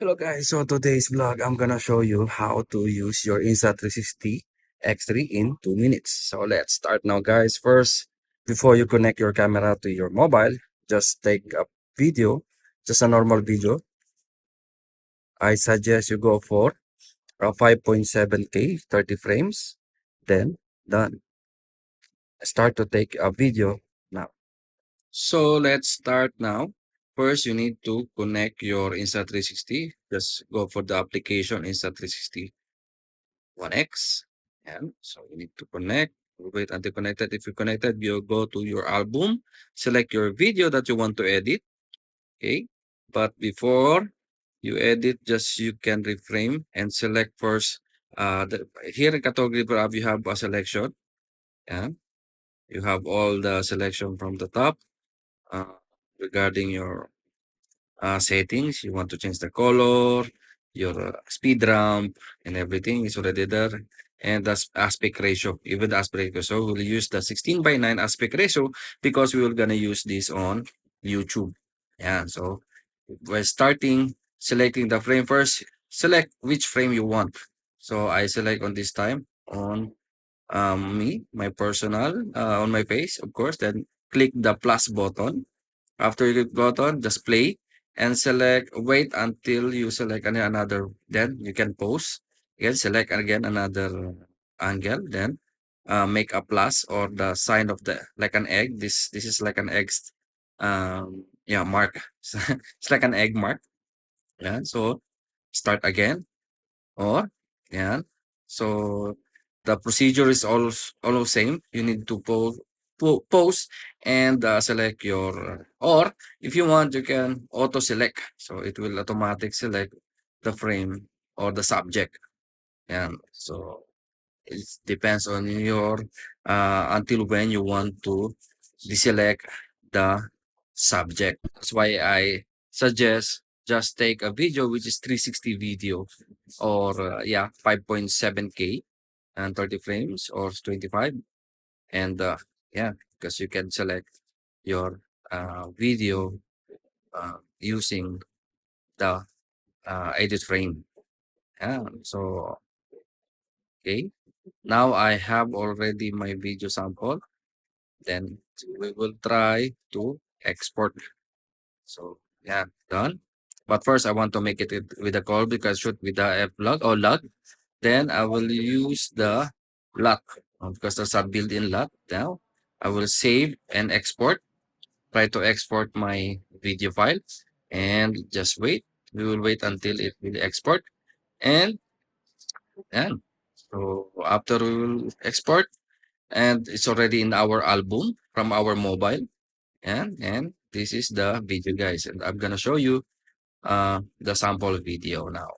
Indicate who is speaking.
Speaker 1: Hello guys, so today's vlog I'm gonna show you how to use your Insta360 X3 in 2 minutes. So let's start now guys. First, before you connect your camera to your mobile, just take a video, just a normal video. I suggest you go for a 5.7K 30 frames, then done. Start to take a video now. So let's start now. First, you need to connect your Insta360. Just go for the application Insta360 1X. And so you need to connect. Wait until connected. If you connected, you go to your album, select your video that you want to edit. Okay. But before you edit, just you can reframe and select first. Here in category tab, you have a selection. Yeah. You have all the selection from the top regarding your settings. You want to change the color, your speed ramp, and everything is already there. And the aspect ratio, even the aspect ratio, we'll use the 16:9 aspect ratio because we're gonna use this on YouTube. Yeah, so we're starting selecting the frame first. Select which frame you want. So I select on this time on my personal on my face, of course. Then click the plus button. After you click button, just play and select, wait until you select another, then you can pause. Again, select again another angle, then make a plus or the sign of the, like an egg. This is like an egg, yeah, mark. It's like an egg mark. Yeah, so start again or, yeah. So the procedure is all same. You need to pause and select your, or if you want, you can auto select. So it will automatic select the frame or the subject. And so it depends on your until when you want to deselect the subject. That's why I suggest just take a video which is 360 video or yeah, 5.7K and 30 frames or 25. And yeah, because you can select your video using the edit frame. Yeah, so okay, now I have already my video sample. Then we will try to export. So yeah, done. But first I want to make it with a call because shoot with the F-log or log. Then I will use the LUT because there's a built-in LUT. Now I will save and export. Try to export my video file and just wait. We will wait until it will export. And so after we will export, and it's already in our album from our mobile. And this is the video guys, and I'm gonna show you the sample video now.